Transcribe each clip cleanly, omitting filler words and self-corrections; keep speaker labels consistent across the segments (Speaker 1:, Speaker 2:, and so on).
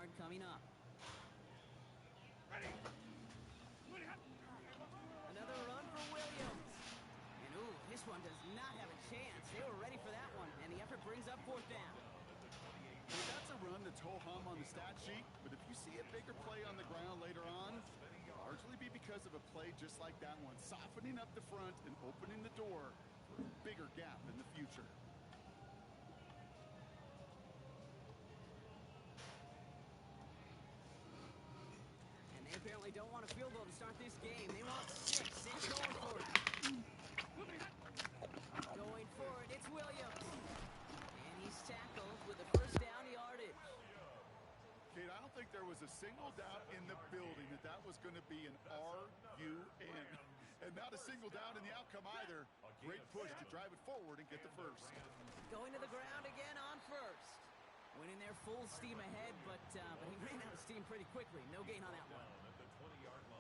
Speaker 1: yard coming up.
Speaker 2: Ready.
Speaker 1: Another run for Williams. And ooh, this one does not have a chance. They were ready for that one, and the effort brings up 4th down.
Speaker 3: Well, that's a run that's ho-hum on the stat sheet, but if you see a bigger play on the ground later on, it'll largely be because of a play just like that one, softening up the front and opening the door for a bigger gap in the future.
Speaker 1: And they apparently don't want a field goal to start this game. They want 6. They're going for it. Going for it. It's Williams. And he's tackled with the 1st down yardage.
Speaker 3: Kate, I don't think there was a single doubt in the building that that was going to be an R-U-N. And not a single doubt in the outcome either. Great push to drive it forward and get the 1st.
Speaker 1: Going to the ground again on 1st. Went in there full steam ahead, but he ran out of steam pretty quickly. No gain on that one.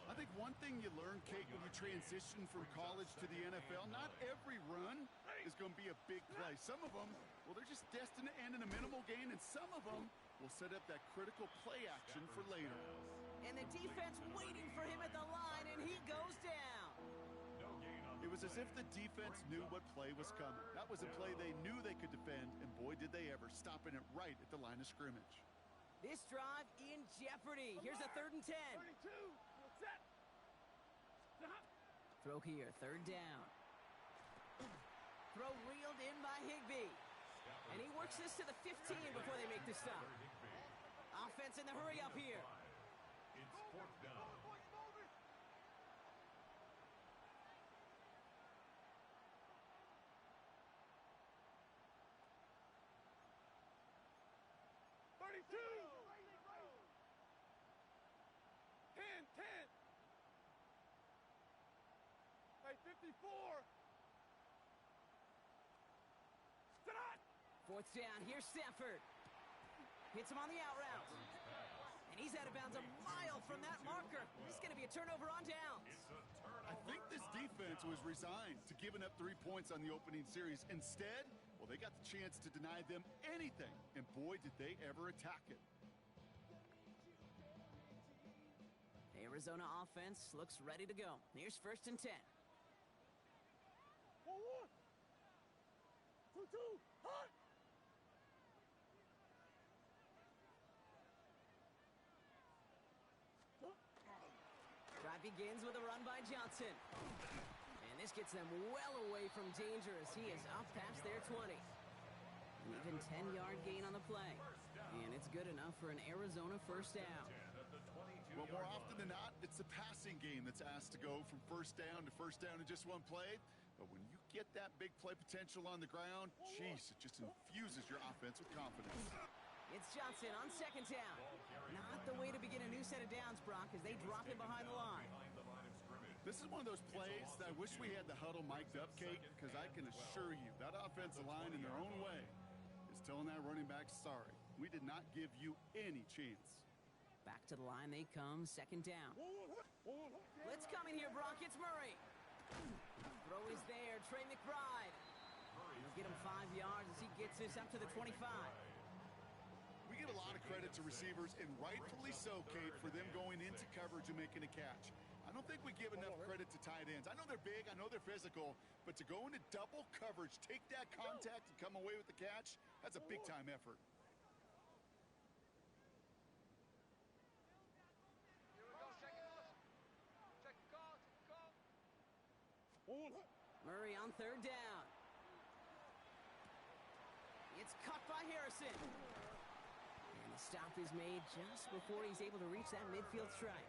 Speaker 3: I think one thing you learn, Kate, when you transition from college to the NFL, not every run is going to be a big play. Some of them, well, they're just destined to end in a minimal gain, and some of them will set up that critical play action for later.
Speaker 1: And the defense waiting for him at the line, and he goes down.
Speaker 3: It was as if the defense knew what play was coming. That was a play they knew they could defend, and boy, did they ever, stopping it right at the line of scrimmage.
Speaker 1: This drive in jeopardy. Here's a 3rd and 10.
Speaker 2: 32. Set.
Speaker 1: Throw here, 3rd down. Throw reeled in by Higbee. And he works this to the 15 before they make the stop. Offense in the hurry up here.
Speaker 4: It's 4th down.
Speaker 2: Hey, 54. Tonight.
Speaker 1: 4th down. Here's Stafford. Hits him on the out route. And he's out of bounds a mile from that marker. This is going to be a turnover on downs.
Speaker 3: I think this defense was resigned to giving up 3 points on the opening series. Instead, well, they got the chance to deny them anything. And boy, did they ever attack it.
Speaker 1: The Arizona offense looks ready to go. Here's 1st and 10.
Speaker 2: 1-1. 2-2. Hot.
Speaker 1: Drive begins with a run by Johnson. And this gets them well away from danger as he is up past their 20. An even 10-yard gain on the play. And it's good enough for an Arizona 1st down.
Speaker 3: Well, more often than not, it's the passing game that's asked to go from 1st down to 1st down in just one play. But when you get that big play potential on the ground, jeez, it just infuses your offense with confidence.
Speaker 1: It's Johnson on 2nd down. Not the way to begin a new set of downs, Brock, as they drop him behind the line.
Speaker 3: This is one of those plays that I wish we had the huddle mic'd up, Kate, because I can assure you that offensive line in their own way is telling that running back, sorry, we did not give you any chance.
Speaker 1: Back to the line they come, 2nd down. Let's come in here, Brock. It's Murray. Throw is there. Trey McBride. He'll get him 5 yards as he gets this up to the 25.
Speaker 3: We give a lot of credit to receivers, and rightfully so, Kate, for them going into coverage and making a catch. I don't think we give enough credit to tight ends. I know they're big, I know they're physical, but to go into double coverage, take that contact, and come away with the catch, that's a big-time effort.
Speaker 1: Murray on 3rd down. It's cut by Harrison. And the stop is made just before he's able to reach that midfield strike.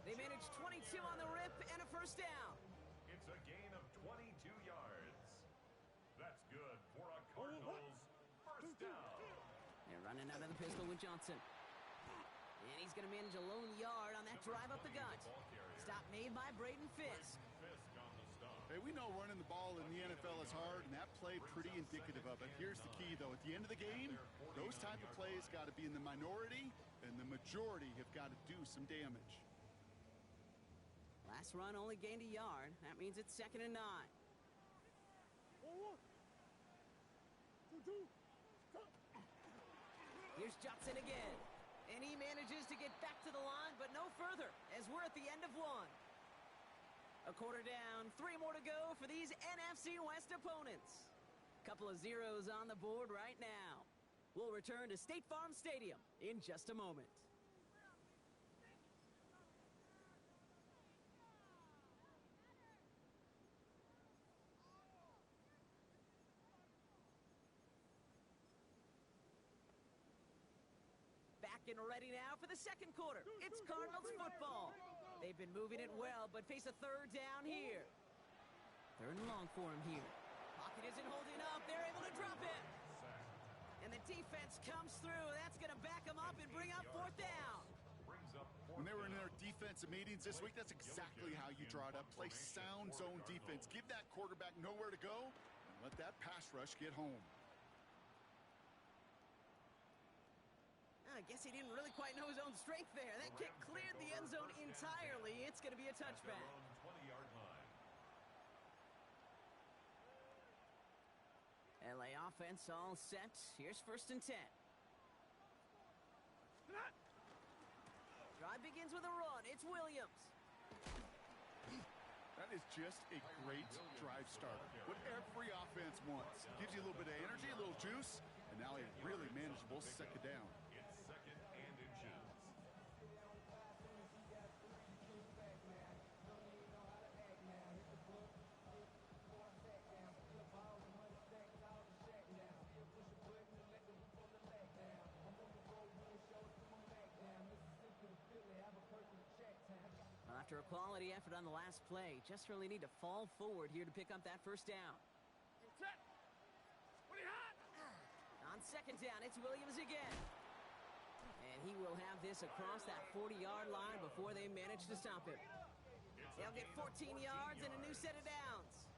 Speaker 1: They manage 22 on the rip and a 1st down.
Speaker 4: It's a gain of 22 yards. That's good for a Cardinals 1st down.
Speaker 1: They're running out of the pistol with Johnson. And he's going to manage a lone yard on that drive up the gut. Stop made by Braden Fisk.
Speaker 3: Hey, we know running the ball in the NFL is hard, and that play pretty indicative of it. Here's the key, though. At the end of the game, those type of plays got to be in the minority, and the majority have got to do some damage.
Speaker 1: Last run only gained a yard. That means it's 2nd and 9. Here's Johnson again. And he manages to get back to the line, but no further, as we're at the end of one. A quarter down, 3 more to go for these NFC West opponents. Couple of zeros on the board right now. We'll return to State Farm Stadium in just a moment. Back and ready now for the second quarter. It's Cardinals football. They've been moving it well, but face a third down here. Third and long for him here. Pocket isn't holding up. They're able to drop it. And the defense comes through. That's going to back them up and bring up fourth down.
Speaker 3: When they were in their defensive meetings this week, that's exactly how you draw it up. Play sound zone defense. Give that quarterback nowhere to go and let that pass rush get home.
Speaker 1: I guess he didn't really quite know his own strength there. That kick cleared the end zone entirely. It's going to be a touchback.
Speaker 4: 20-yard line.
Speaker 1: LA offense all set. Here's 1st and 10. Drive begins with a run. It's Williams.
Speaker 3: That is just a great drive starter. What every offense wants. Gives you a little bit of energy, a little juice, and now a really manageable second down.
Speaker 4: It's second and inches.
Speaker 1: After a quality effort on the last play, just really need to fall forward here to pick up that first down.
Speaker 2: Set. What do you hot?
Speaker 1: On second down, it's Williams again. And he will have this across that 40-yard line before they manage to stop him. They'll get 14 yards and a new set of downs.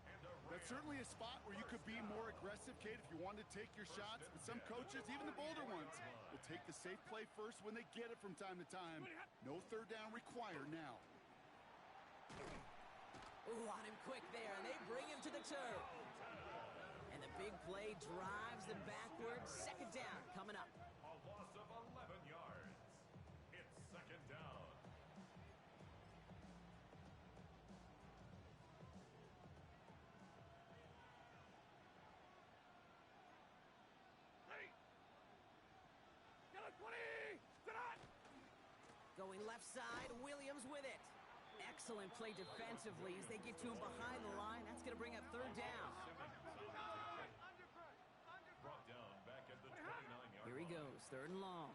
Speaker 3: That's certainly a spot where you could be more aggressive, Kate, if you wanted to take your shots. But some coaches, even the bolder ones, will take the safe play first when they get it from time to time. No third down required now.
Speaker 1: Ooh, on him quick there, and they bring him to the turf. And the big play drives them backwards. Second down coming up.
Speaker 4: A loss of 11 yards. It's second down.
Speaker 2: Hey. Got a 20. Set.
Speaker 1: Going left side, Williams with it. Excellent play defensively as they get to him behind the line. That's going to bring up third down.
Speaker 4: Brought down back at the 29-yard
Speaker 1: Here he
Speaker 4: line.
Speaker 1: goes, third and long.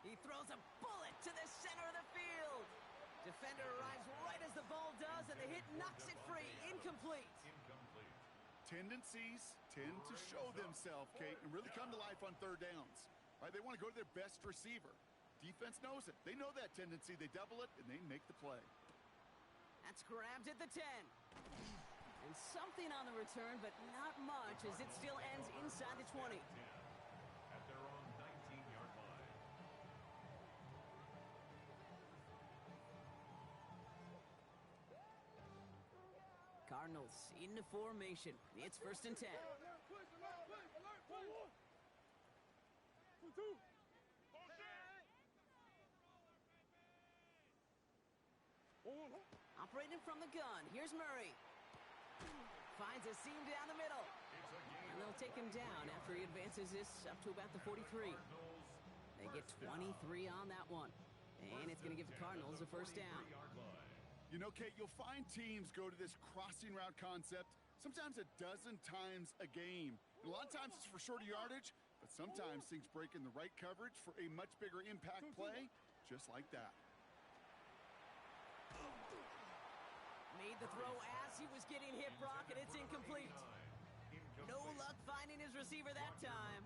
Speaker 1: He throws a bullet to the center of the field. Defender arrives right as the ball does, and the hit knocks it free. Incomplete.
Speaker 4: Incomplete.
Speaker 3: Tendencies tend to show themselves, Kate, and really come to life on third downs. Right? They want to go to their best receiver. Defense knows it. They know that tendency. They double it, and they make the play.
Speaker 1: That's grabbed at the 10. And something on the return, but not much, as it still ends inside the 20.
Speaker 4: 10 at their own 19-yard line.
Speaker 1: Cardinals into formation. It's 1st and 10.
Speaker 2: Alert, push, alert, push, alert, push. 2-2.
Speaker 1: Operating from the gun. Here's Murray. Finds a seam down the middle.
Speaker 4: It's a gain.
Speaker 1: And they'll take him down after he advances this up to about the 43. They get 23 on that one. And it's going to give the Cardinals a first down.
Speaker 3: You know, Kate, you'll find teams go to this crossing route concept sometimes a dozen times a game. And a lot of times it's for shorter yardage, but sometimes things break in the right coverage for a much bigger impact play, just like that.
Speaker 1: Made the throw as he was getting hit, Brock, and it's incomplete. No luck finding his receiver that time.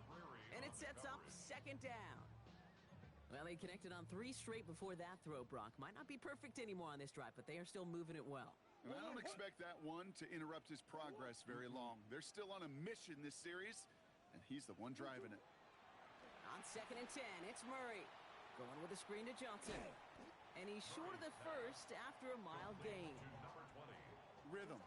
Speaker 1: And it sets up second down. Well, they connected on 3 straight before that throw, Brock. Might not be perfect anymore on this drive, but they are still moving it well.
Speaker 3: And I don't expect that one to interrupt his progress very long. They're still on a mission this series, and he's the one driving it.
Speaker 1: On 2nd and 10, it's Murray. Going with a screen to Johnson. And he's short of the first after a mild gain.
Speaker 3: Rhythm.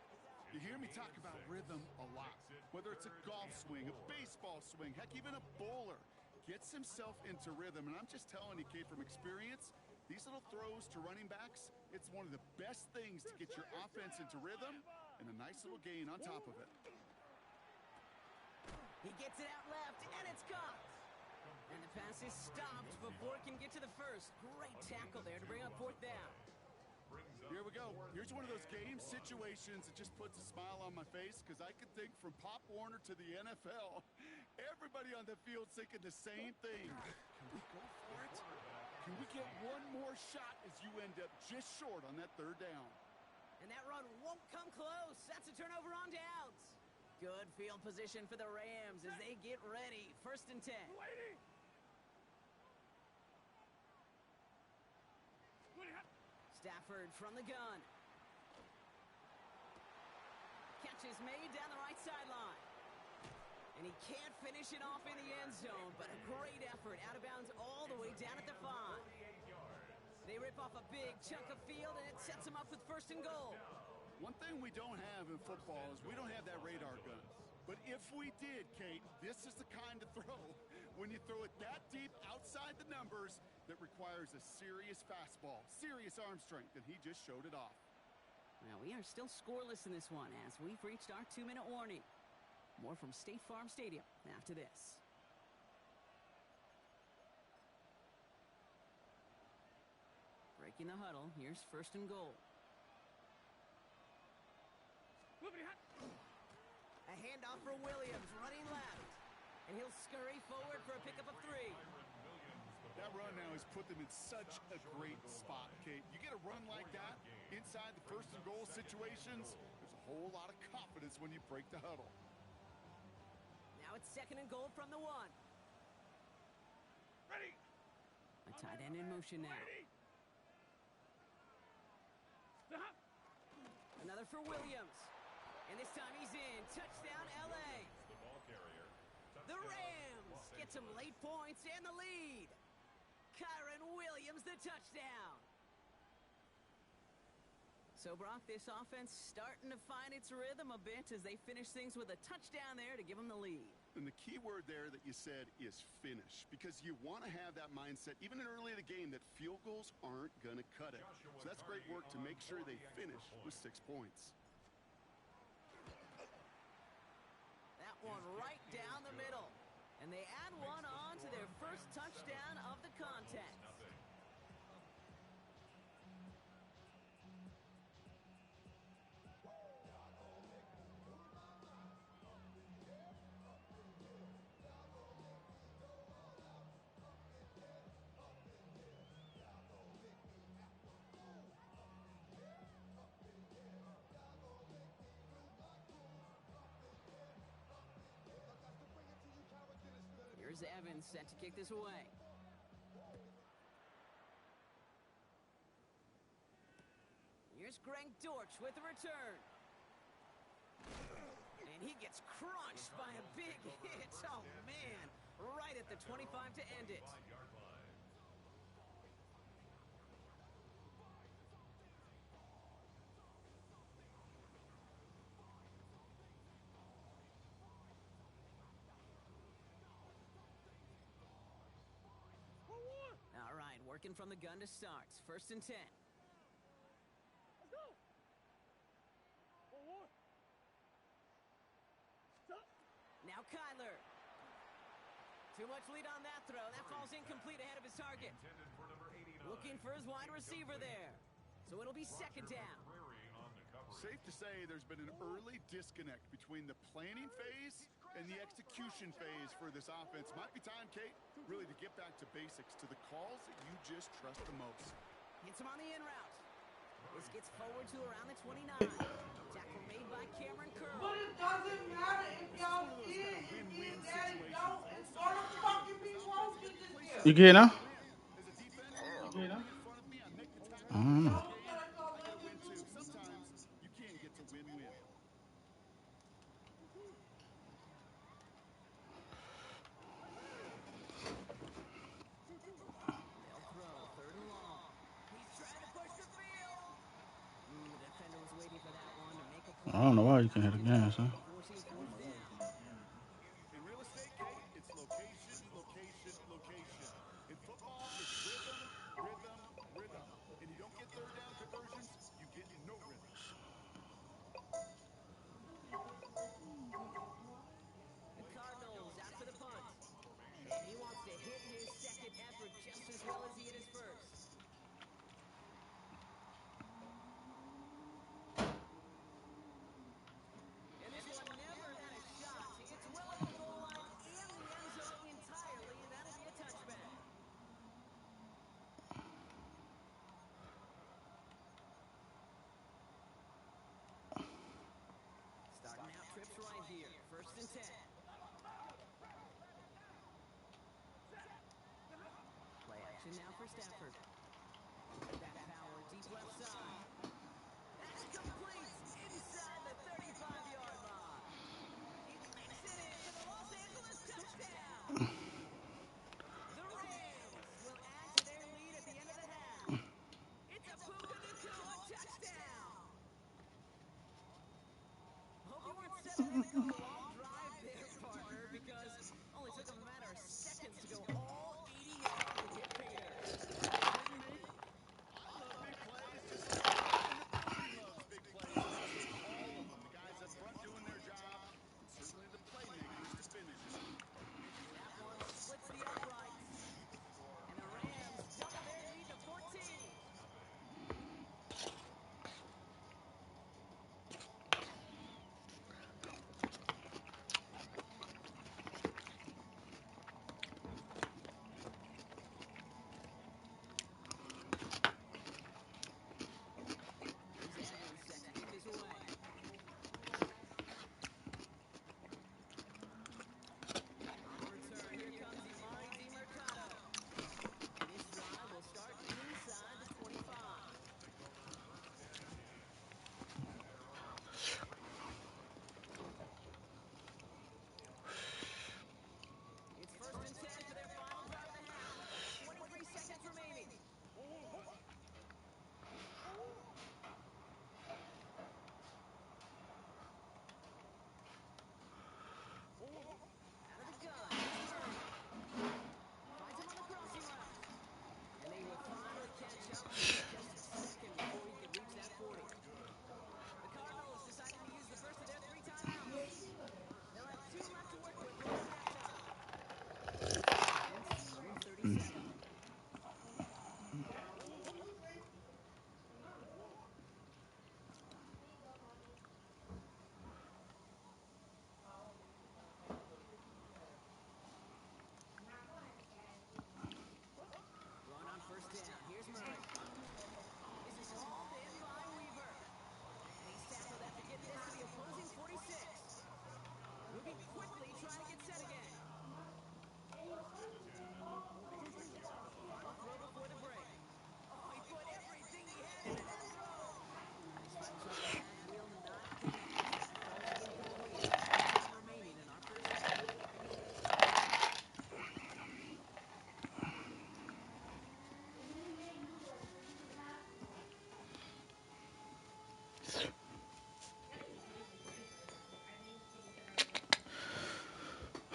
Speaker 3: You hear me talk about rhythm a lot. Whether it's a golf swing, a baseball swing, heck, even a bowler. gets himself into rhythm. And I'm just telling you, Kate, from experience, these little throws to running backs, it's one of the best things to get your offense into rhythm and a nice little gain on top of it.
Speaker 1: He gets it out left, and it's caught. And the pass is stopped before it can get to the first. Great tackle there to bring up fourth down.
Speaker 3: Here we go. Here's one of those game situations that just puts a smile on my face because I can think from Pop Warner to the NFL, everybody on the field thinking the same thing. Can we go for it? Can we get one more shot as you end up just short on that third down?
Speaker 1: And that run won't come close. That's a turnover on downs. Good field position for the Rams as they get ready. 1st and 10. Stafford from the gun. Catch is made down the right sideline. And he can't finish it off in the end zone, but a great effort out of bounds all the way down at the 5. They rip off a big chunk of field, and it sets them up with 1st and goal.
Speaker 3: One thing we don't have in football is we don't have that radar gun. But if we did, Kate, this is the kind of throw, when you throw it that deep outside the numbers, that requires a serious fastball, serious arm strength, and he just showed it off.
Speaker 1: Now, we are still scoreless in this one as we've reached our 2-minute warning. More from State Farm Stadium after this. Breaking the huddle, here's 1st and goal. A handoff for Williams, running left. And he'll scurry forward for a pickup of 3.
Speaker 3: That run now has put them in such a great spot, Kate. You get a run like that inside the 1st and goal situations, there's a whole lot of confidence when you break the huddle.
Speaker 1: Now it's 2nd and goal from the 1.
Speaker 2: Ready.
Speaker 1: A tight end in motion now.
Speaker 2: Stop.
Speaker 1: Another for Williams. And this time he's in. Touchdown, L.A.
Speaker 4: The ball carrier.
Speaker 1: The Rams get some late points and the lead. Kyron Williams, the touchdown. So, Brock, this offense starting to find its rhythm a bit as they finish things with a touchdown there to give them the lead.
Speaker 3: And the key word there that you said is finish, because you want to have that mindset, even early in the game, that field goals aren't going to cut it. So that's great work to make sure they finish with 6 points.
Speaker 1: That one right down the middle. And they add one on to their first touchdown of the contest. Here's Evans set to kick this away. Here's Greg Dortch with the return. And he gets crunched by a big hit. Oh, man. Right at the 25 to end it. All right, working from the gun to start. 1st and 10.
Speaker 2: Let's go. Forward. Stop.
Speaker 1: Now Kyler. Too much lead on that throw. That falls incomplete ahead of his target. Looking for his wide receiver there. So it'll be 2nd down.
Speaker 3: Safe to say there's been an early disconnect between the planning phase and the execution phase for this offense. Might be time, Kate, really to get back to basics, to the calls that you just trust the most.
Speaker 1: Hits him on the in route. This gets forward to around the 29. Tackle made by Cameron Curl.
Speaker 5: But it doesn't matter if y'all did. If you that it don't, it's gonna fucking be wrong to this year.
Speaker 6: You get now?
Speaker 3: As a defender,
Speaker 6: You get now?
Speaker 3: in front of me, I make the tackle.
Speaker 6: I don't know.
Speaker 3: I gotta win too. Sometimes you can't get to win-win.
Speaker 1: They'll throw 3rd and long. He's trying to push the field. The defender was waiting for that one to make a play.
Speaker 6: I don't know why you can't hit the gas, huh?
Speaker 1: Forcing 4th down.
Speaker 3: In real estate, Kate, it's location, location,
Speaker 1: first and 10. Play action now for Stafford. That power deep left side. That's complete inside the 35-yard line. He makes it in for the Los Angeles touchdown. The Rams will add to their lead at the end of the half. It's a Puka Nacua touchdown. Hope you weren't setting in to go a long drive there, partner, because only took them a matter of seconds to go all 80 yards and get Peter.
Speaker 3: Kidding me? I love big plays just like everyone in the building loves big plays. And that's all of them. The guys up front doing their job, and certainly the playmakers to finish.
Speaker 1: That one splits the uprights. And the Rams double their lead to 14. Here's Evans set to kick this away. On the return, here comes Imari DiMercato. And this drive will start inside the 25. It's first and 10 for their final drive of the half. 23 seconds remaining. Out of the gun, here's Murray. Finds him on the crossing route. And they will finally catch up to him just a second before he could reach that 40. The Cardinals deciding to use the first of their 3 timeouts. They'll have 2 left to work with before halftime. It's 1:37. Run on first down. Here's Murray. This is hauled in by Weaver. And he's tackled after getting this to the opposing 46. Moving quickly, trying to get set again. Final throw before the break. Oh, he put everything he had into that throw. Nice run shot that will not connect. Falls incomplete. Time remaining in our first half.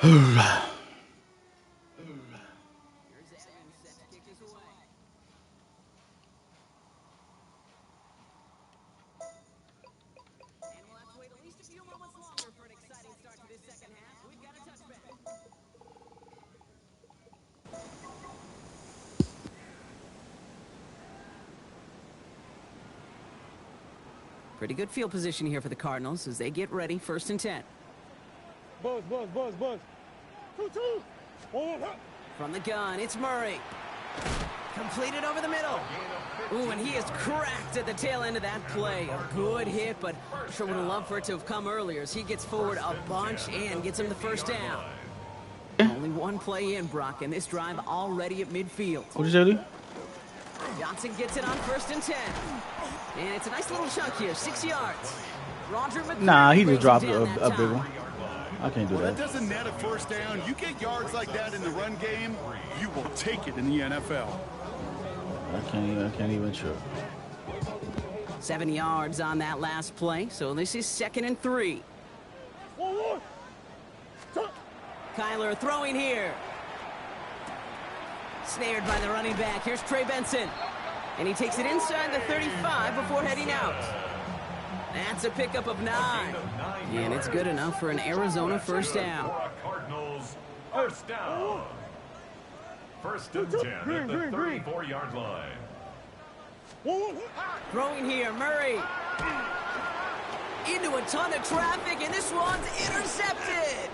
Speaker 1: Here's Evans set to kick this away. And we'll have to wait at least a few moments longer for an exciting start to this second half. We've got a touchback. Pretty good field position here for the Cardinals as they get ready, first and 10.
Speaker 2: Buzz. 2-2.
Speaker 1: From the gun, it's Murray. Completed over the middle. Ooh, and he is cracked at the tail end of that play. A good hit, but sure would have loved for it to have come earlier as he gets forward a bunch and gets him the first down. Only one play in, Brock, and this drive already at midfield.
Speaker 6: What'd you say, Lee?
Speaker 1: Johnson gets it on first and 10. And it's a nice little chunk here, 6 yards. Roger McCray
Speaker 6: Nah, he just
Speaker 1: brings
Speaker 6: dropped
Speaker 1: him down
Speaker 6: a
Speaker 1: that
Speaker 6: big
Speaker 1: time.
Speaker 6: one. I can't do
Speaker 3: Well, that
Speaker 6: that.
Speaker 3: doesn't net a first down. You get yards like that in the run game, you will take it in the NFL.
Speaker 6: I can't even trip.
Speaker 1: 7 yards on that last play, so this is 2nd and 3. Kyler throwing here. Snared by the running back. Here's Trey Benson. And he takes it inside the 35 before heading out. That's a pickup of 9. And it's good enough for an Arizona first down.
Speaker 4: Cardinals first down. First and 10 at the 34-yard line.
Speaker 1: Throwing here, Murray. Into a ton of traffic, and this one's intercepted.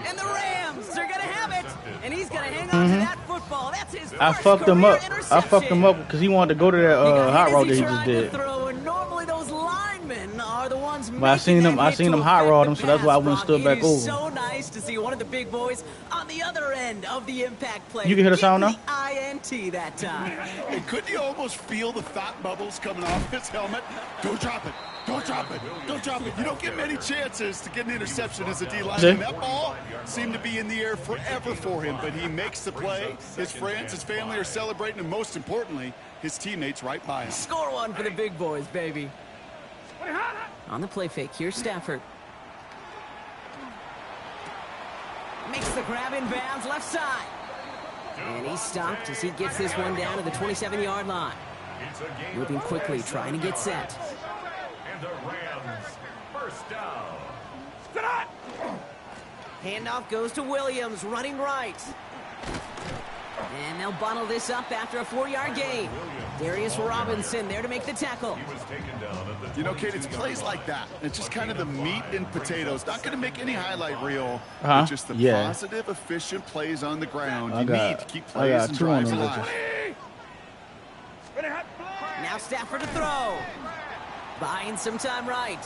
Speaker 1: And the Rams are going to have it. And he's going to hang on to that football. That's his first
Speaker 6: I fucked him
Speaker 1: career
Speaker 6: up.
Speaker 1: interception.
Speaker 6: I fucked him up because he wanted to go to that hot route that he just did.
Speaker 1: And normally those linemen are the ones
Speaker 6: But I seen him hot rod him, so that's why I went and stood back
Speaker 1: It is
Speaker 6: over.
Speaker 1: so nice to see one of the big boys on the other end of the impact play.
Speaker 6: You can hear the sound now?
Speaker 1: INT that time.
Speaker 3: And couldn't you almost feel the thought bubbles coming off his helmet? Don't drop it. Don't drop it. Don't drop it. You don't get many chances to get an interception as a D-lineman. That ball seemed to be in the air forever for him, but he makes the play. His friends, his family are celebrating, and most importantly, his teammates right by him.
Speaker 1: Score one for the big boys, baby. On the play fake, here's Stafford. Makes the grab in bounds, left side. And he's stopped as he gets this one down to the 27-yard line. Moving quickly, trying to get set.
Speaker 4: And the Rams, first down.
Speaker 1: Handoff goes to Williams, running right. And they'll bottle this up after a 4-yard gain. Darius Robinson there to make the tackle.
Speaker 4: He was taken down at the
Speaker 3: You know, Kate, it's plays like that. It's just kind of the meat and potatoes. Not going to make any highlight reel, but just the positive, efficient plays on the ground. You need to keep plays and drives alive.
Speaker 1: Now Stafford to throw. Buying some time right.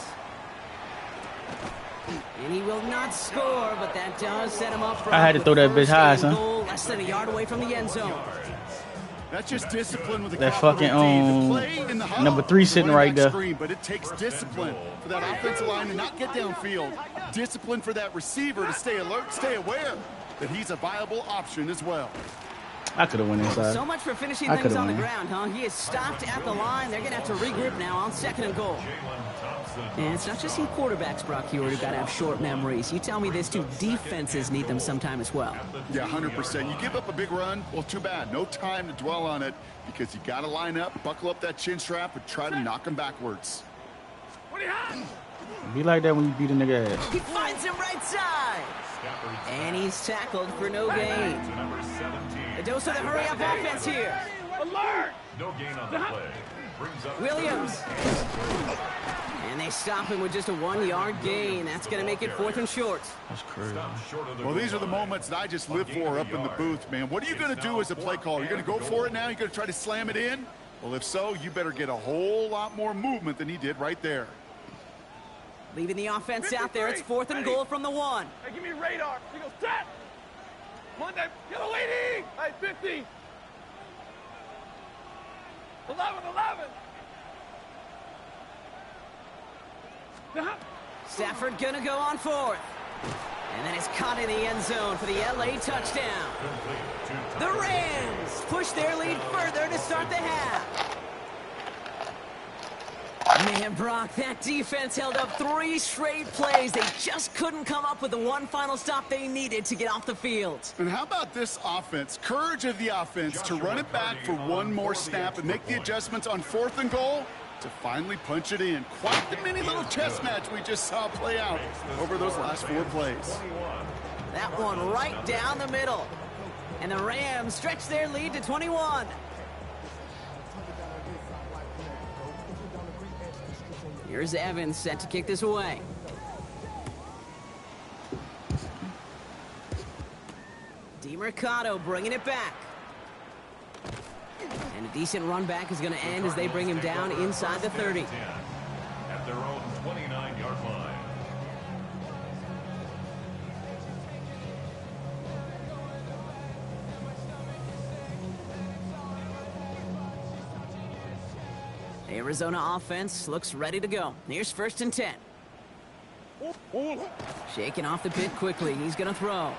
Speaker 1: And he will not score, but that does set him up.
Speaker 6: I had to throw that bitch high, son.
Speaker 1: Less than a yard away from the end zone.
Speaker 3: That's just discipline with a
Speaker 6: That
Speaker 3: capital
Speaker 6: fucking,
Speaker 3: D. The play in the huddle,
Speaker 6: number 3 sitting
Speaker 3: running
Speaker 6: right
Speaker 3: back
Speaker 6: there.
Speaker 3: Screen, but it takes discipline for that offensive line to not get downfield. Discipline for that receiver to stay alert, stay aware that he's a viable option as well.
Speaker 6: I could have went inside.
Speaker 1: So much for finishing
Speaker 6: I
Speaker 1: things
Speaker 6: coulda
Speaker 1: on the
Speaker 6: won.
Speaker 1: ground, huh? He is stopped at the line. They're going to have to regroup now on 2nd and goal. And it's not just you quarterbacks, Brock Hewitt, who got to have short memories. You tell me this too, defenses need them sometime as well.
Speaker 3: Yeah, 100%. You give up a big run, well, too bad. No time to dwell on it because you got to line up, buckle up that chin strap, and try to knock him backwards.
Speaker 6: Be like that when you beat a nigga ass.
Speaker 1: He finds him right side. And he's tackled for no gain. A dose of the hurry-up offense here.
Speaker 4: No gain on the play. Brings up
Speaker 1: Williams. And they stop him with just a 1-yard gain. That's going to make it 4th and short.
Speaker 6: That's crazy.
Speaker 3: Well, these are the moments that I just live for up in the booth, man. What are you going to do as a play caller? You're going to go for it now? You're going to try to slam it in? Well, if so, you better get a whole lot more movement than he did right there.
Speaker 1: Leaving the offense out there. It's 4th and goal from the 1.
Speaker 2: Hey, give me radar. He goes, set. Monday, yellow lady. Hey, 50. 11.
Speaker 1: Stafford gonna go on 4th. And then it's caught in the end zone for the LA touchdown. The Rams push their lead further to start the half. Man, Brock, that defense held up 3 straight plays. They just couldn't come up with the one final stop they needed to get off the field.
Speaker 3: And how about this offense? Courage of the offense to run it back for one more snap and make the adjustments on 4th and goal to finally punch it in. Quite the mini little chess match we just saw play out over those last 4 plays.
Speaker 1: That one right down the middle. And the Rams stretch their lead to 21. Here's Evans set to kick this away. DeMercado bringing it back. And a decent run back is going to end as they bring him down inside the 30.
Speaker 4: At their own 29-yard line.
Speaker 1: Arizona offense looks ready to go. Here's 1st and 10. Shaking off the pit quickly. He's going to throw.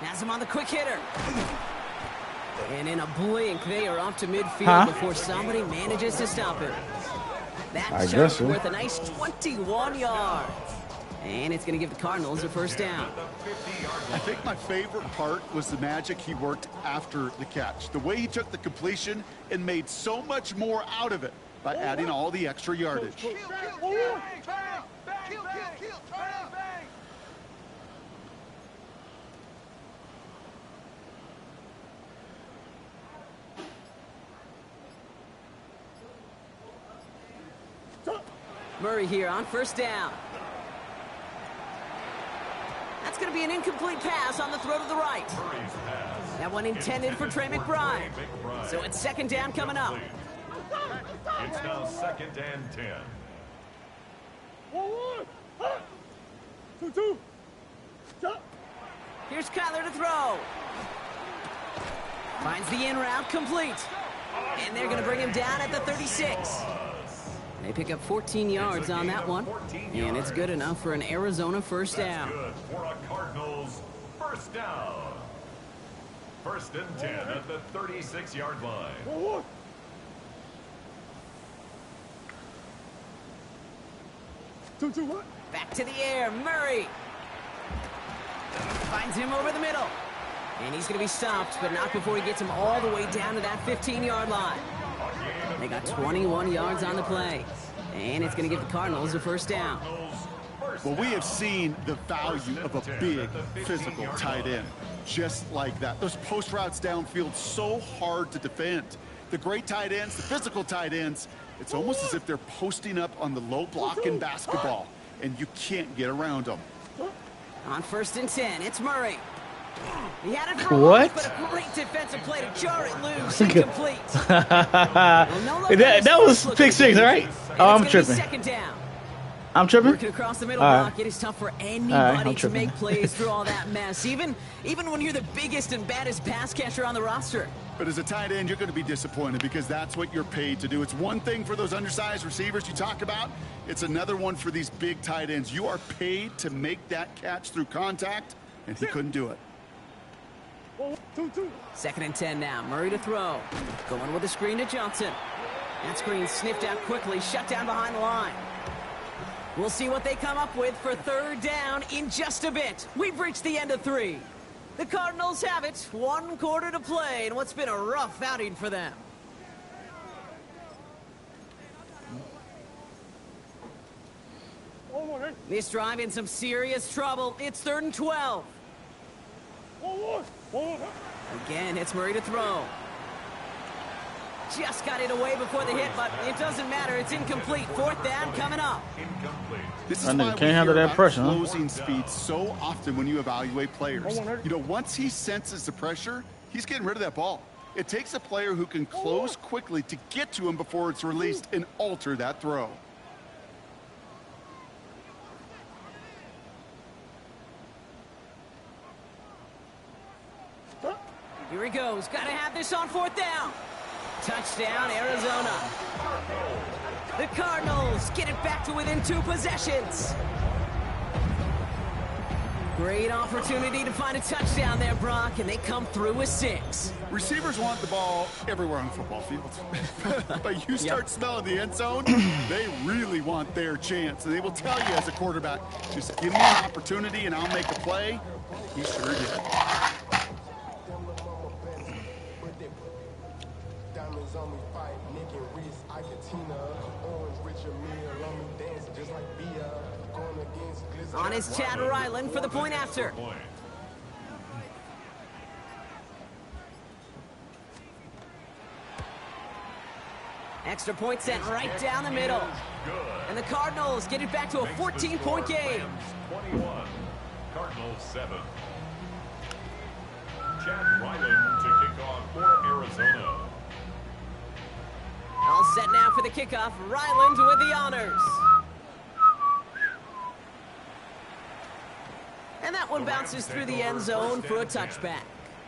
Speaker 1: Has him on the quick hitter. And in a blink, they are up to midfield before somebody manages to stop him. That shot's worth a nice 21 yards. And it's going to give the Cardinals a 1st down.
Speaker 3: I think my favorite part was the magic he worked after the catch. The way he took the completion and made so much more out of it by adding all the extra yardage.
Speaker 1: Murray here on 1st down. That's going to be an incomplete pass on the throw to the right. That one intended for Trey McBride. So it's 2nd down coming up.
Speaker 4: It's now 2nd and 10.
Speaker 1: Here's Kyler to throw. Finds the in route complete. And they're going to bring him down at the 36. They pick up 14 yards on that one. And it's good enough for an Arizona first down.
Speaker 4: Good for a Cardinals first down. First and 10 at the 36-yard line.
Speaker 1: Back to the air, Murray. Finds him over the middle. And he's going to be stopped, but not before he gets him all the way down to that 15-yard line. They got 21 yards on the play. And it's going to give the Cardinals a first down.
Speaker 3: Well, we have seen the value of a big, physical tight end. Just like that. Those post routes downfield, so hard to defend. The great tight ends, the physical tight ends, it's almost as if they're posting up on the low block in basketball, and you can't get around them.
Speaker 1: On first and 10, it's Murray. He had it for
Speaker 6: What?
Speaker 1: but a great defensive play to jar it loose. Incomplete.
Speaker 6: that was pick six, right? Oh, I'm tripping.
Speaker 1: Second down.
Speaker 6: I'm tripping?
Speaker 1: Working across the middle
Speaker 6: all
Speaker 1: block,
Speaker 6: right.
Speaker 1: it is tough for anybody to
Speaker 6: tripping.
Speaker 1: make plays through all that mess, even when you're the biggest and baddest pass catcher on the roster.
Speaker 3: But as a tight end, you're going to be disappointed because that's what you're paid to do. It's one thing for those undersized receivers you talk about. It's another one for these big tight ends. You are paid to make that catch through contact, and he couldn't do it.
Speaker 1: Second and 10 now. Murray to throw. Going with the screen to Johnson. That screen sniffed out quickly, shut down behind the line. We'll see what they come up with for third down in just a bit. We've reached the end of 3. The Cardinals have it. 1 quarter to play in what's been a rough outing for them. This drive in some serious trouble. It's 3rd and 12. Again, it's Murray to throw. Just got it away before the hit, but it doesn't matter. It's incomplete. 4th down coming up.
Speaker 3: This is
Speaker 6: That nigga
Speaker 3: why
Speaker 6: can't
Speaker 3: we hear
Speaker 6: handle that
Speaker 3: about
Speaker 6: pressure, huh?
Speaker 3: closing speed so often when you evaluate players. You know, once he senses the pressure, he's getting rid of that ball. It takes a player who can close quickly to get to him before it's released and alter that throw.
Speaker 1: Here he goes. Got to have this on 4th down. Touchdown, Arizona. The Cardinals get it back to within 2 possessions. Great opportunity to find a touchdown there, Brock, and they come through with 6.
Speaker 3: Receivers want the ball everywhere on the football field. But you start smelling the end zone, they really want their chance. And they will tell you as a quarterback, just give me an opportunity and I'll make a play. He sure did.
Speaker 1: On is Chad Ryland for the point after. Extra point sent right down the middle. And the Cardinals get it back to a 14-point game.
Speaker 4: 21, Cardinals 7. Chad Ryland to kick off for Arizona.
Speaker 1: All set now for the kickoff. Ryland with the honors. And that one bounces through the end zone for a touchback.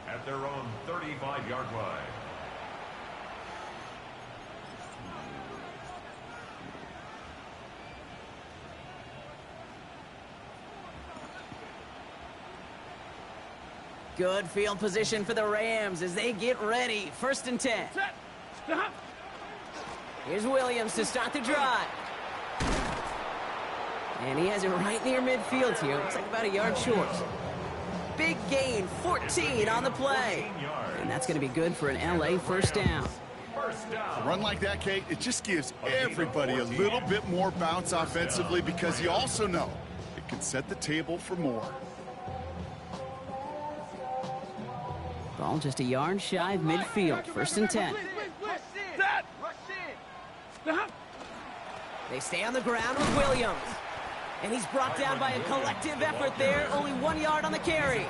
Speaker 4: At their own 35-yard line.
Speaker 1: Good field position for the Rams as they get ready. 1st and 10. Here's Williams to start the drive. And he has it right near midfield here. Looks like about a yard short. Big gain, 14 on the play. And that's going to be good for an LA first down.
Speaker 3: A run like that, Kate, it just gives everybody a little bit more bounce offensively because you also know it can set the table for more.
Speaker 1: Ball just a yard shy of midfield. 1st and 10. They stay on the ground with Williams. And he's brought down by a collective effort there. Only 1 yard on the carry.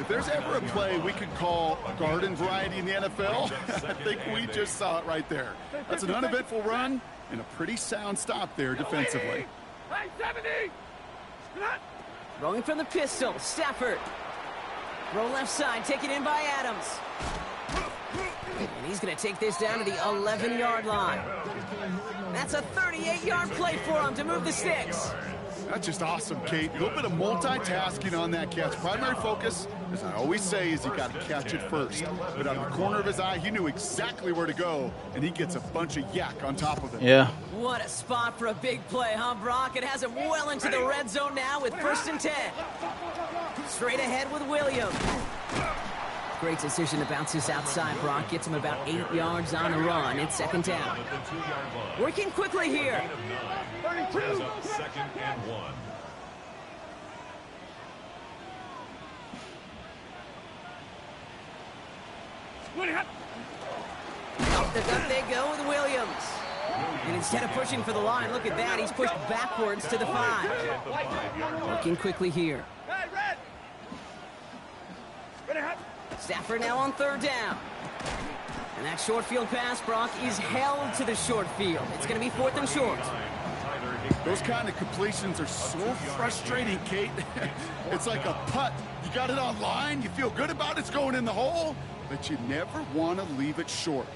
Speaker 3: If there's ever a play we could call garden variety in the NFL, I think we just saw it right there. That's an uneventful run, And a pretty sound stop there defensively.
Speaker 2: Hey, 70!
Speaker 1: Throwing from the pistol, Stafford. Throw left side, taken in by Adams. And he's going to take this down to the 11-yard line. That's a 38-yard play for him to move the sticks.
Speaker 3: That's just awesome, Kate. A little bit of multitasking on that catch. Primary focus, as I always say, is you got to catch it first. But out of the corner of his eye, he knew exactly where to go, and he gets a bunch of yak on top of it.
Speaker 6: Yeah.
Speaker 1: What a spot for a big play, huh, Brock? It has him well into the red zone now with 1st and 10. Straight ahead with Williams. Great decision to bounce this outside, Brock. Gets him about 8 yards on the run. It's 2nd down. Working quickly here.
Speaker 2: 32!
Speaker 4: 2nd and 1.
Speaker 1: Off the gut they go with Williams. And instead of pushing for the line, look at that. He's pushed backwards to the 5. Working quickly here.
Speaker 2: Hey, red! Ready, hot!
Speaker 1: Stafford now on 3rd down. And that short field pass, Brock, is held to the short field. It's going to be 4th and short.
Speaker 3: Those kind of completions are so frustrating, Kate. It's like a putt. You got it on line, you feel good about it's going in the hole, but you never want to leave it short.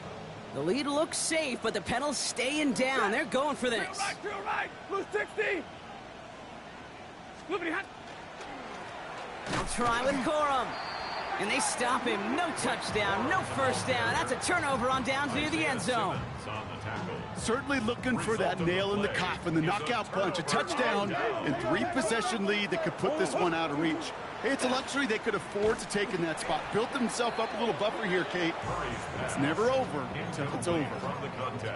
Speaker 1: The lead looks safe, but the pedals staying down. They're going for this.
Speaker 2: To your right! Blue 60! Moving hot!
Speaker 1: They'll try with Corum. And they stop him. No touchdown, no 1st down. That's a turnover on downs near the end zone.
Speaker 3: Certainly looking for that nail in the coffin, the knockout punch, a touchdown, and 3-possession lead that could put this one out of reach. Hey, it's a luxury they could afford to take in that spot. Built themselves up a little buffer here, Kate. It's never over until it's over.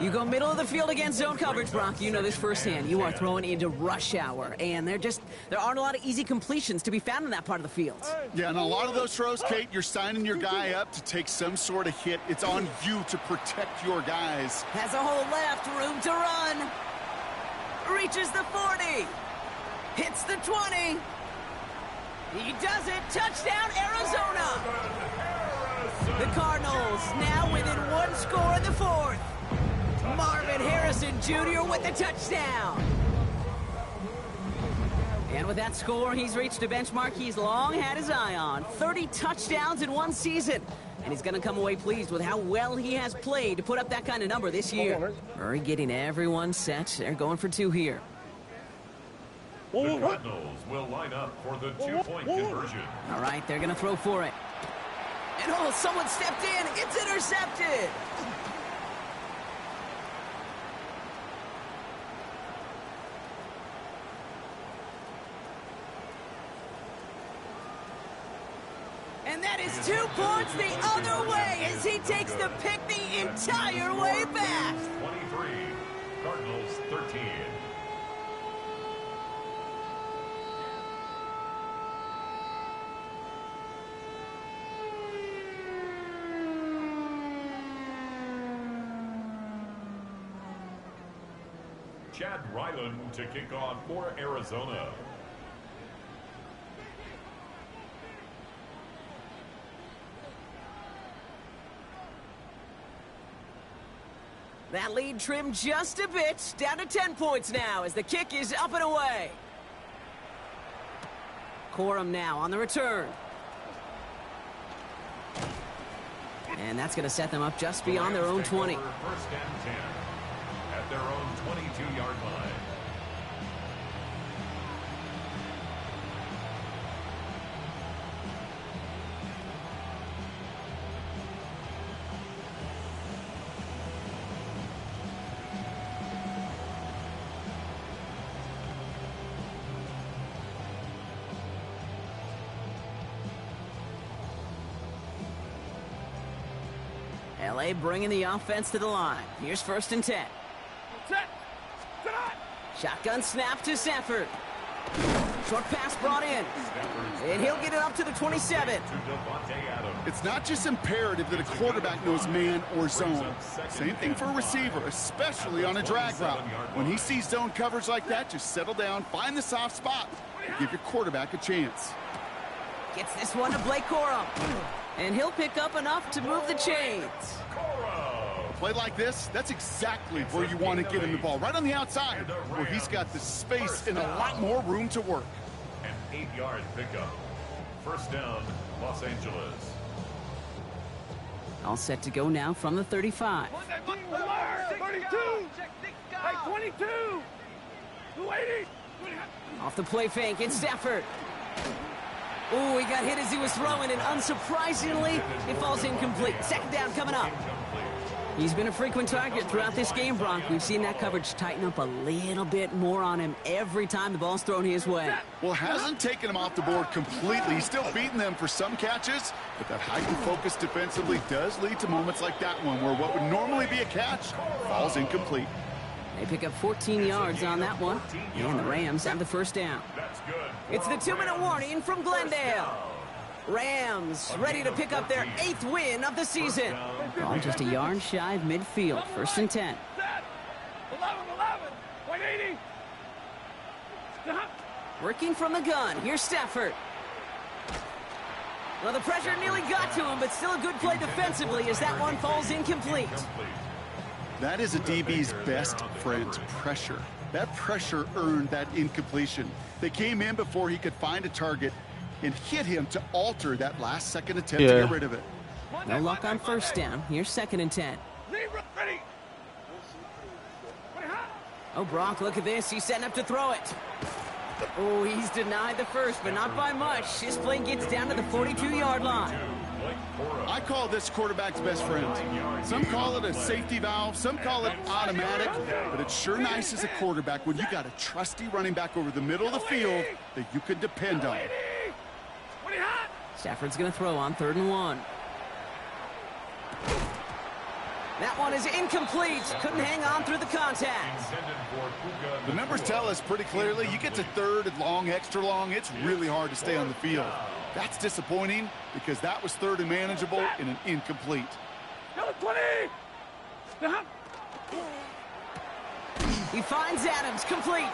Speaker 1: You go middle of the field against zone coverage, Brock. You know this firsthand. You are throwing into rush hour, and there aren't a lot of easy completions to be found in that part of the field.
Speaker 3: Yeah, and a lot of those throws, Kate, you're signing your guy up to take some sort of hit. It's on you to protect your guys.
Speaker 1: Has a hole left, room to run. Reaches the 40. Hits the 20. He does it. Touchdown, Arizona. The Cardinals now within 1 score in the 4th. Marvin Harrison Jr. with the touchdown. And with that score, he's reached a benchmark he's long had his eye on. 30 touchdowns in 1 season. And he's going to come away pleased with how well he has played to put up that kind of number this year. Murray getting everyone set. They're going for 2 here.
Speaker 4: The Cardinals will line up for the 2-point conversion.
Speaker 1: All right, they're going to throw for it. And oh, someone stepped in. It's intercepted. And that is 2 points the other way as he takes the pick the entire way back.
Speaker 4: 23, Cardinals 13. Chad Ryland to kick off for Arizona.
Speaker 1: That lead trimmed just a bit, down to 10 points now as the kick is up and away. Corum now on the return. And that's going to set them up just beyond their own 20.
Speaker 4: 1st and 10 at their own 22-yard line.
Speaker 1: LA bringing the offense to the line. Here's 1st and 10.
Speaker 2: Set! Tonight!
Speaker 1: Shotgun snap to Stafford. Short pass brought in. And he'll get it up to the 27.
Speaker 3: It's not just imperative that a quarterback knows man or zone. Same thing for a receiver, especially on a drag route. When he sees zone coverage like that, just settle down, find the soft spot, and give your quarterback a chance.
Speaker 1: Gets this one to Blake Corum. And he'll pick up enough to move the chains.
Speaker 4: Corum
Speaker 3: A play like this, that's exactly where you want to get him the ball, right on the outside, where he's got the space and a lot more room to work.
Speaker 4: An 8-yard pickup. First down, Los Angeles.
Speaker 1: All set to go now from the 35.
Speaker 2: 32. Hey, 22. 280.
Speaker 1: Off the play fake, it's Stafford. Oh, he got hit as he was throwing, and unsurprisingly, it falls incomplete. Second down coming up. He's been a frequent target throughout this game, Brock. We've seen that coverage tighten up a little bit more on him every time the ball's thrown his way.
Speaker 3: Well, hasn't taken him off the board completely. He's still beating them for some catches, but that heightened focus defensively does lead to moments like that one where what would normally be a catch falls incomplete.
Speaker 1: They pick up 14 yards on that one, and the Rams have the first down. It's the 2-minute warning from Glendale. Rams ready to pick up their 8th win of the season. Ball just a yard shy of midfield, 1st and 10.
Speaker 2: 11, 180.
Speaker 1: Working from the gun, here's Stafford. Well, the pressure nearly got to him, but still a good play defensively as that one falls incomplete.
Speaker 3: That is a DB's best friend, pressure. That pressure earned that incompletion. They came in before he could find a target and hit him to alter that last-second attempt to get rid of it.
Speaker 1: No luck on first down. Here's 2nd and 10.
Speaker 2: Ready.
Speaker 1: Oh, Brock, look at this. He's setting up to throw it. Oh, he's denied the first, but not by much. His play gets down to the 42-yard line.
Speaker 3: I call this quarterback's best friend. Some call it a safety valve, some call it automatic, but it's sure nice as a quarterback when you got a trusty running back over the middle of the field that you can depend on.
Speaker 1: Stafford's going to throw on 3rd and 1. That one is incomplete. Couldn't hang on through the contact.
Speaker 3: The numbers tell us pretty clearly, you get to 3rd and long, extra long, it's really hard to stay on the field. That's disappointing because that was 3rd and manageable and an incomplete.
Speaker 2: 20.
Speaker 1: He finds Adams, complete.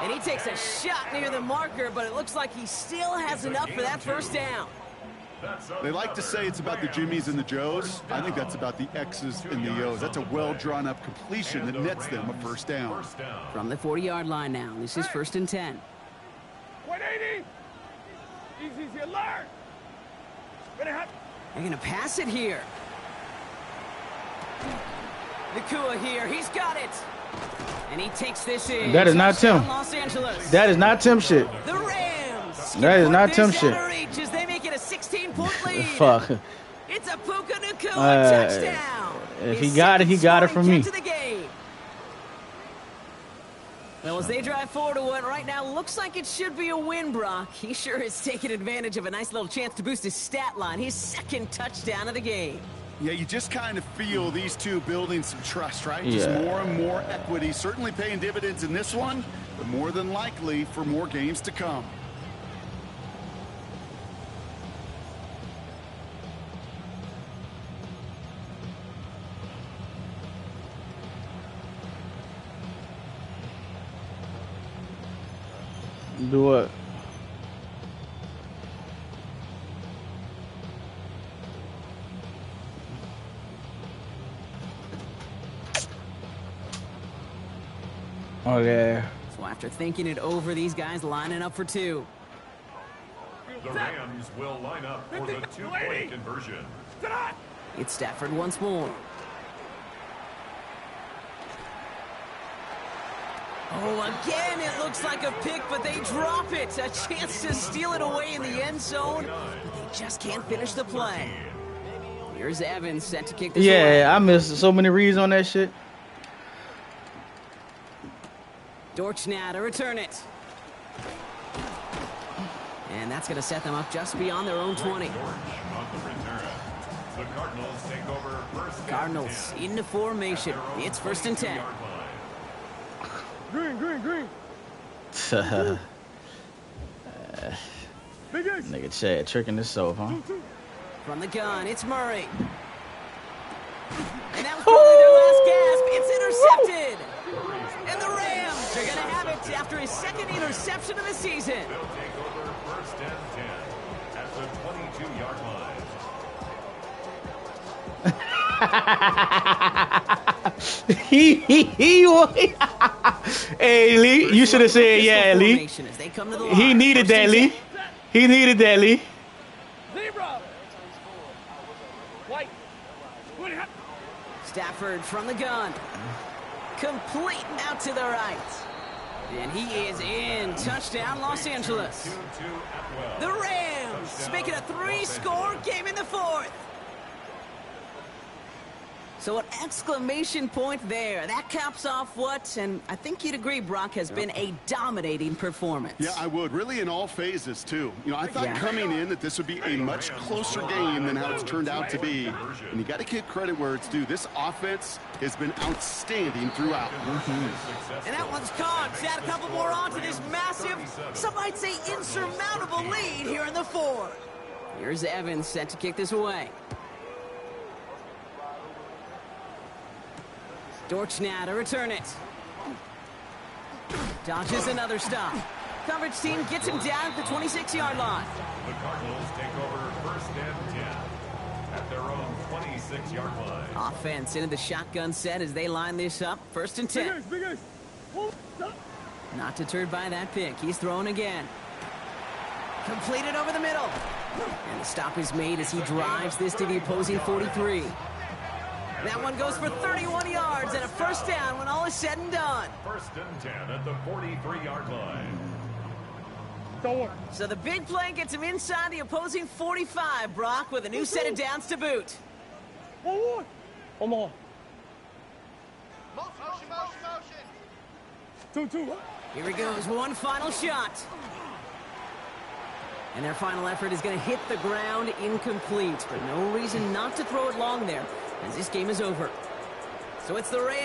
Speaker 1: And he takes a shot near the marker, but it looks like he still has enough for that first down.
Speaker 3: They like to say it's about the Jimmies and the Joes. I think that's about the X's and the O's. That's a well-drawn-up completion that nets them a first down.
Speaker 1: From the 40-yard line now, this is 1st and 10.
Speaker 2: 180. Easy, alert.
Speaker 1: They're going to pass it here. Nakua here, he's got it. And he takes this in.
Speaker 6: That is not Tim.
Speaker 1: Los Angeles.
Speaker 6: That is not Tim shit.
Speaker 1: The Rams.
Speaker 6: That is not Tim shit.
Speaker 1: As they make it a 16-point lead.
Speaker 6: Fuck.
Speaker 1: It's a Puka Nakua touchdown.
Speaker 6: If he got it, he got it from me.
Speaker 1: To the game. Well, as they drive forward to what right now looks like it should be a win, Brock. He sure is taking advantage of a nice little chance to boost his stat line. His 2nd touchdown of the game.
Speaker 3: Yeah, you just kind of feel these two building some trust, right?
Speaker 6: Yeah.
Speaker 3: Just more and more equity. Certainly paying dividends in this one, but more than likely for more games to come.
Speaker 6: Do what? Oh, yeah.
Speaker 1: So after thinking it over, these guys lining up for 2.
Speaker 4: The Rams will line up for the 2-point conversion.
Speaker 1: It's Stafford once more. Oh, again, it looks like a pick, but they drop it. A chance to steal it away in the end zone, but they just can't finish the play. Here's Evans set to kick this away.
Speaker 6: I missed so many reads on that shit.
Speaker 1: Dortch now to return it. And that's going to set them up just beyond their own 20.
Speaker 4: The Cardinals take over first.
Speaker 1: Cardinals into formation. It's 1st and 10.
Speaker 2: Green.
Speaker 6: Nigga Chad tricking himself, huh?
Speaker 1: From the gun, it's Murray. And that was probably their last gasp. It's intercepted. And the Rams are going to have it after his 2nd interception of the season.
Speaker 4: They'll take over first and 10 at the 22-yard line.
Speaker 6: Hey, Lee, you should have said, yeah, Lee. He needed that, Lee. He needed that, Lee.
Speaker 2: Zebra. White.
Speaker 1: Stafford from the gun. Complete out to the right. And he is in. Touchdown, Los Angeles. The Rams make it a 3-score game in the fourth. So an exclamation point there. That caps off what, and I think you'd agree, Brock, has been a dominating performance.
Speaker 3: Yeah, I would. Really in all phases, too. You know, I thought coming in that this would be a much closer game than how it's turned out to be. And you got to give credit where it's due. This offense has been outstanding throughout.
Speaker 1: And that one's caught. Add a couple more on to this massive, some might say insurmountable lead here in the fourth. Here's Evans set to kick this away. Dortch now to return it. Dodges another stop. Coverage team gets him down at the 26-yard line.
Speaker 4: The Cardinals take over 1st and 10 at their own 26-yard line.
Speaker 1: Offense into the shotgun set as they line this up. 1st and 10. Not deterred by that pick. He's throwing again. Completed over the middle. And the stop is made as he drives this to the opposing 43. That one goes for 31 yards and a 1st down when all is said and done.
Speaker 4: 1st and 10 at the 43-yard line.
Speaker 1: So the big play gets him inside the opposing 45, Brock, with a new set of downs to boot.
Speaker 2: One more. Motion.
Speaker 1: Here he goes, one final shot. And their final effort is going to hit the ground incomplete, but no reason not to throw it long there, as this game is over. So it's the Rams.